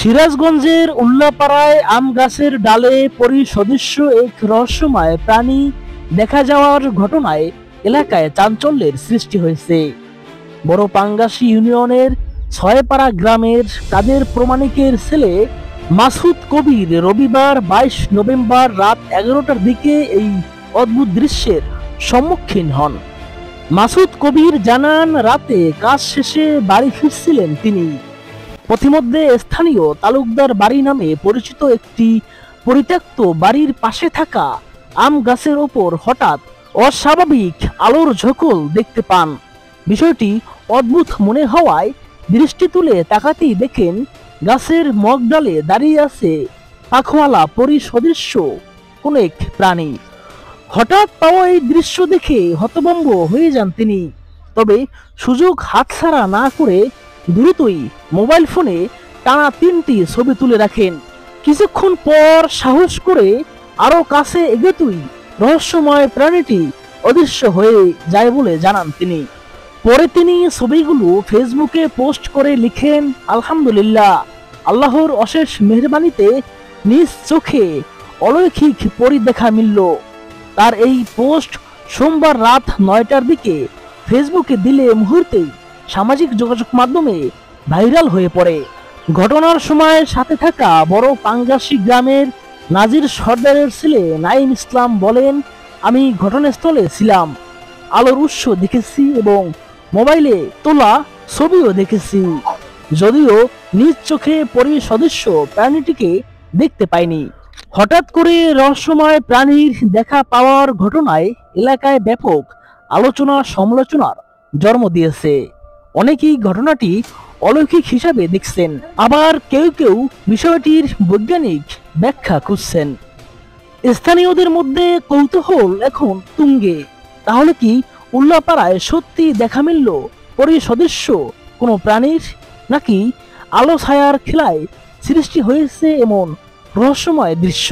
সিরাজগঞ্জের উল্লাপাড়ায় আম গাছের ডালে পরী সদৃশ্য এক রহস্যময় প্রাণী দেখা যাওয়ার ঘটনায় এলাকায় চাঞ্চল্যের সৃষ্টি হয়েছে। বড় পাঙ্গাসী ইউনিয়নের ছয়পাড়া গ্রামের কাদের প্রমাণিকের ছেলে মাসুদ কবির রবিবার 22 নভেম্বর রাত 11টার দিকে এই অদ্ভুত দৃশ্যের সম্মুখীন হন। মাসুদ কবির জানান, রাতে কাজ শেষে বাড়ি ফিরছিলেন তিনি। পথিমধ্যে স্থানীয় তালুকদার বাড়ি নামে পরিচিত একটি পরিত্যক্ত বাড়ির পাশে থাকা আম গাছের ওপর হঠাৎ অস্বাভাবিক আলোর ঝলক দেখতে পান। বিষয়টি অদ্ভুত মনে হওয়ায় দৃষ্টি তুলে তাকাতেই দেখেন গাছের মগডালে দাঁড়িয়ে আছে পাখওয়ালা পরী সদৃশ্য কোন এক প্রাণী। হঠাৎ পাওয়া এই দৃশ্য দেখে হতভম্ব হয়ে যান তিনি। তবে সুযোগ হাতছাড়া না করে দ্রুতই মোবাইল ফোনে টানা 3টি ছবি তুলে রাখেন। কিছুক্ষণ পর সাহস করে আরো কাছে এগোতেই রহস্যময় প্রাণীটি অদৃশ্য হয়ে যায় বলে জানান তিনি। পরে তিনি ছবিগুলো ফেসবুকে পোস্ট করে লিখেন, আলহামদুলিল্লাহ, আল্লাহর অশেষ মেহেরবানিতে নিজ চোখে অলৌকিক পরী দেখা মিলল। তার এই পোস্ট সোমবার রাত 9টার দিকে ফেসবুকে দিলে মুহূর্তেই সামাজিক যোগাযোগ মাধ্যমে ভাইরাল হয়ে পড়ে। ঘটনার সময় সাথে থাকা বড় পাঙ্গাসী গ্রামের নাজির সর্দারের ছেলে নাইম ইসলাম বলেন, আমি ঘটনাস্থলে ছিলাম, আলোর উৎস দেখেছি এবং মোবাইলে তোলা ছবিও দেখেছি, যদিও নিজ চোখে পরী সদৃশ্য প্রাণীটিকে দেখতে পাইনি। হঠাৎ করে রহস্যময় প্রাণীর দেখা পাওয়ার ঘটনায় এলাকায় ব্যাপক আলোচনা সমালোচনার জন্ম দিয়েছে। অনেকেই ঘটনাটি অলৌকিক হিসাবে দেখছেন, আবার কেউ কেউ বিষয়টির বৈজ্ঞানিক ব্যাখ্যা খুঁজছেন। স্থানীয়দের মধ্যে কৌতূহল এখন তুঙ্গে। তাহলে কি উল্লাপাড়ায় সত্যি দেখা মিলল পরী সদৃশ্য কোনো প্রাণীর, নাকি আলো ছায়ার খেলায় সৃষ্টি হয়েছে এমন রহস্যময় দৃশ্য?